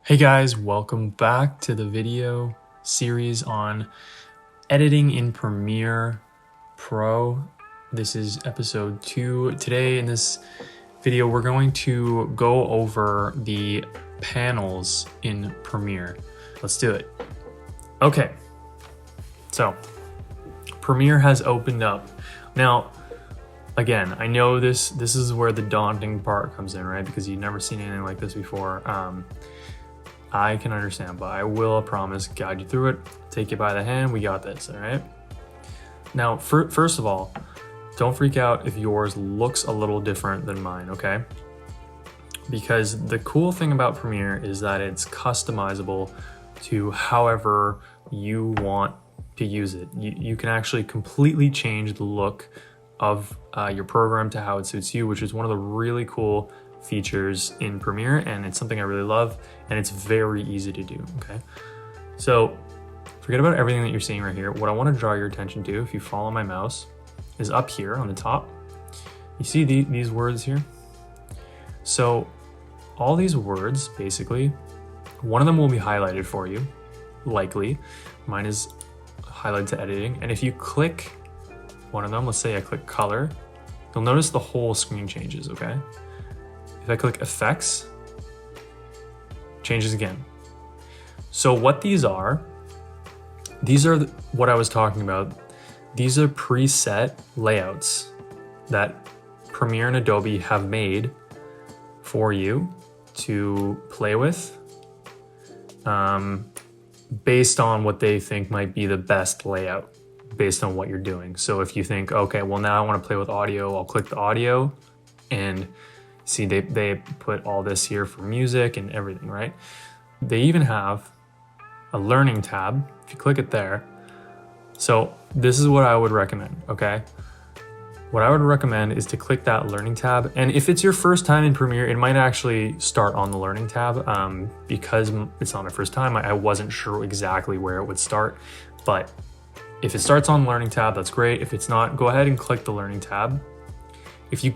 Hey guys, welcome back to the video series on editing in Premiere Pro. This is episode 2. Today in this video, we're going to go over the panels in Premiere. Let's do it. Okay, so Premiere has opened up. Now, again, I know this is where the daunting part comes in, right? Because you've never seen anything like this before. I can understand, but I will, promise, guide you through it, take you by the hand. We got this, all right? Now, first of all, don't freak out if yours looks a little different than mine, okay? Because the cool thing about Premiere is that it's customizable to however you want to use it. You can actually completely change the look of your program to how it suits you, which is one of the really cool features in Premiere, and it's something I really love, and it's very easy to do, okay? So forget about everything that you're seeing right here. What I want to draw your attention to, if you follow my mouse, is up here on the top. You see these words here? So all these words, basically, one of them will be highlighted for you, likely. Mine is highlighted to editing, and if you click one of them, let's say I click color, you'll notice the whole screen changes, okay? If I click effects, changes again. So what these are what I was talking about. These are preset layouts that Premiere and Adobe have made for you to play with based on what they think might be the best layout based on what you're doing. So if you think, okay, well now I want to play with audio, I'll click the audio, and see, they put all this here for music and everything, right? They even have a learning tab, if you click it there. So this is what I would recommend, okay? What I would recommend is to click that learning tab. And if it's your first time in Premiere, it might actually start on the learning tab. Because it's not my first time, I wasn't sure exactly where it would start. But if it starts on the learning tab, that's great. If it's not, go ahead and click the learning tab. If you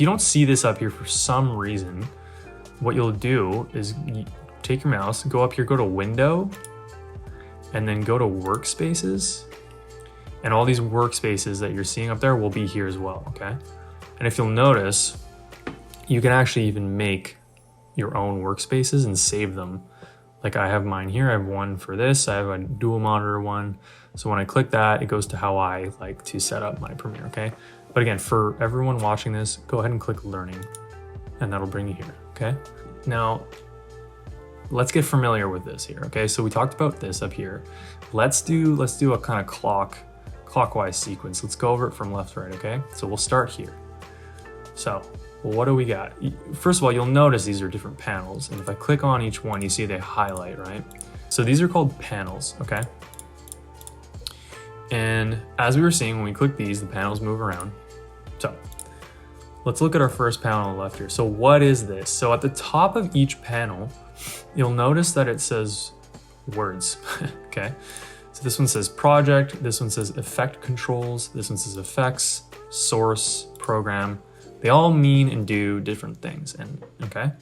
don't see this up here for some reason, what you'll do is you take your mouse, go up here, go to Window, and then go to Workspaces. And all these workspaces that you're seeing up there will be here as well, okay? And if you'll notice, you can actually even make your own workspaces and save them. Like I have mine here, I have one for this, I have a dual monitor one. So when I click that, it goes to how I like to set up my Premiere, okay? But again, for everyone watching this, go ahead and click Learning, and that'll bring you here, okay? Now, let's get familiar with this here, okay? So we talked about this up here. Let's do a kind of clockwise sequence. Let's go over it from left to right, okay? So we'll start here. So, what do we got? First of all, you'll notice these are different panels, and if I click on each one, you see they highlight, right? So these are called panels, okay? And as we were seeing, when we click these, the panels move around. So let's look at our first panel on the left here. So what is this? So at the top of each panel, you'll notice that it says words, okay? So this one says project, this one says effect controls, this one says effects, source, program. They all mean and do different things, and okay?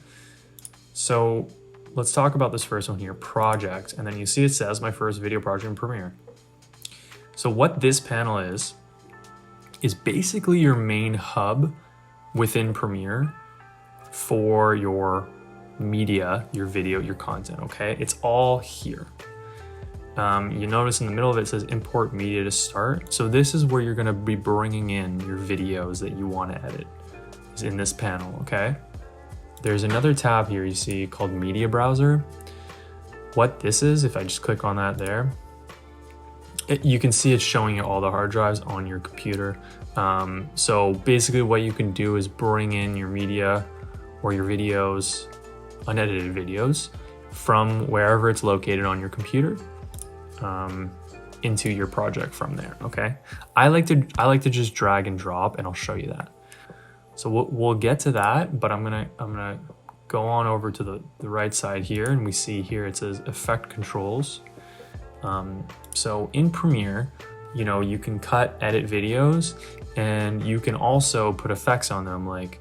So let's talk about this first one here, project. And then you see it says my first video project in Premiere. So what this panel is basically your main hub within Premiere for your media, your video, your content, okay? It's all here. You notice in the middle of it says import media to start. So this is where you're gonna be bringing in your videos that you wanna edit, is in this panel, okay? There's another tab here you see called Media Browser. What this is, if I just click on that there, you can see it's showing you all the hard drives on your computer. So basically what you can do is bring in your media or your videos, unedited videos, from wherever it's located on your computer into your project from there, okay? I like to just drag and drop, and I'll show you that. So we'll get to that, but I'm gonna go on over to the right side here, and we see here it says effect controls. So in Premiere, you can cut, edit videos, and you can also put effects on them, like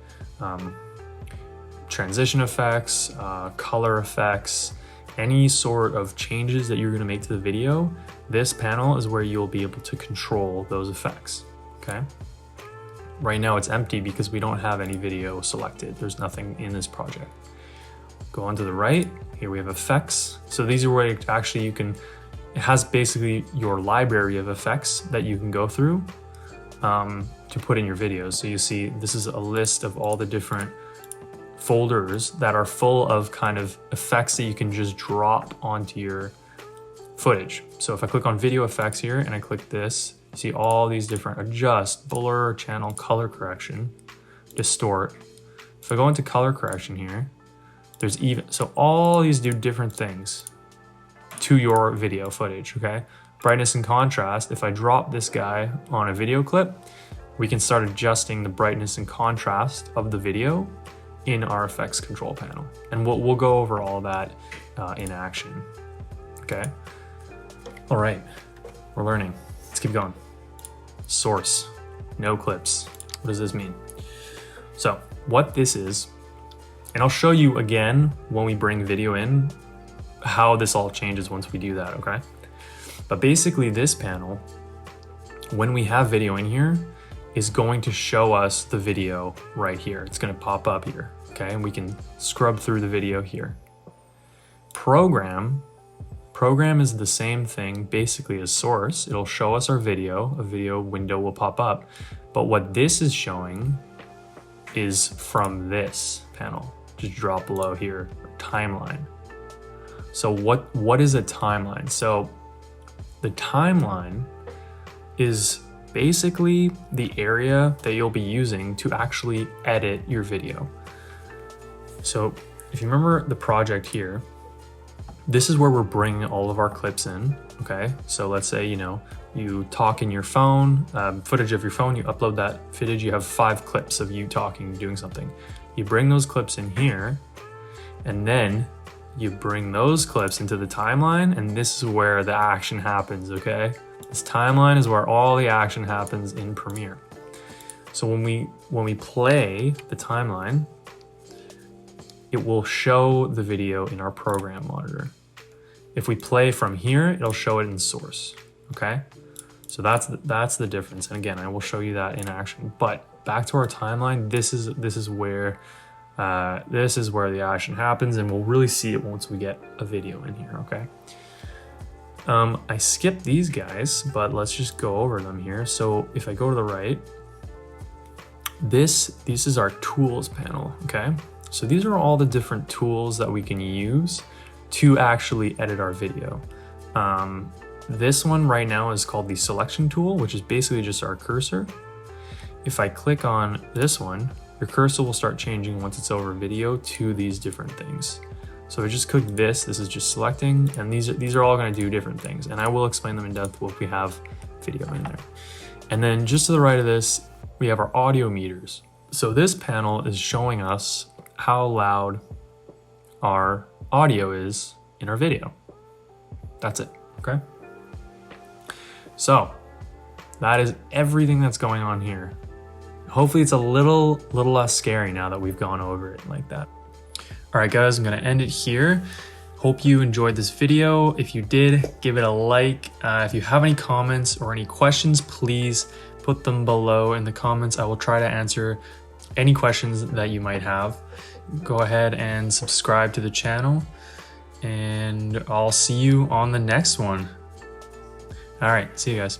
transition effects, color effects, any sort of changes that you're going to make to the video, this panel is where you'll be able to control those effects. Okay. Right now it's empty because we don't have any video selected. There's nothing in this project. Go on to the right. Here we have effects. So these are where it has basically your library of effects that you can go through to put in your videos. So you see, this is a list of all the different folders that are full of kind of effects that you can just drop onto your footage. So if I click on video effects here and I click this, you see all these different adjust, blur, channel, color correction, distort. If I go into color correction here, so all these do different things to your video footage, okay? Brightness and contrast, if I drop this guy on a video clip, we can start adjusting the brightness and contrast of the video in our effects control panel. And we'll go over all that in action, okay? All right, we're learning. Let's keep going. Source, no clips. What does this mean? So what this is, and I'll show you again when we bring video in, how this all changes once we do that, okay? But basically this panel, when we have video in here, is going to show us the video right here. It's gonna pop up here, okay? And we can scrub through the video here. Program is the same thing basically as source. It'll show us our video, a video window will pop up. But what this is showing is from this panel, just drop below here, timeline. So what is a timeline? So the timeline is basically the area that you'll be using to actually edit your video. So if you remember the project here, this is where we're bringing all of our clips in, okay? So let's say, you talk in your phone, footage of your phone, you upload that footage, you have 5 clips of you talking, doing something. You bring those clips in here, and then you bring those clips into the timeline, and this is where the action happens, okay? This timeline is where all the action happens in Premiere. So when we play the timeline, it will show the video in our program monitor. If we play from here, it'll show it in source, okay? So that's the difference. And again, I will show you that in action. But back to our timeline, this is where the action happens, and we'll really see it once we get a video in here, okay? I skipped these guys, but let's just go over them here. So if I go to the right, this is our tools panel, okay? So these are all the different tools that we can use to actually edit our video. This one right now is called the selection tool, which is basically just our cursor. If I click on this one, your cursor will start changing once it's over video to these different things. So if I just click this is just selecting, and these are all gonna do different things, and I will explain them in depth if we have video in there. And then just to the right of this, we have our audio meters. So this panel is showing us how loud our audio is in our video. That's it, okay? So that is everything that's going on here. Hopefully it's a little less scary now that we've gone over it like that. All right, guys, I'm gonna end it here. Hope you enjoyed this video. If you did, give it a like. If you have any comments or any questions, please put them below in the comments. I will try to answer any questions that you might have. Go ahead and subscribe to the channel, and I'll see you on the next one. All right, see you guys.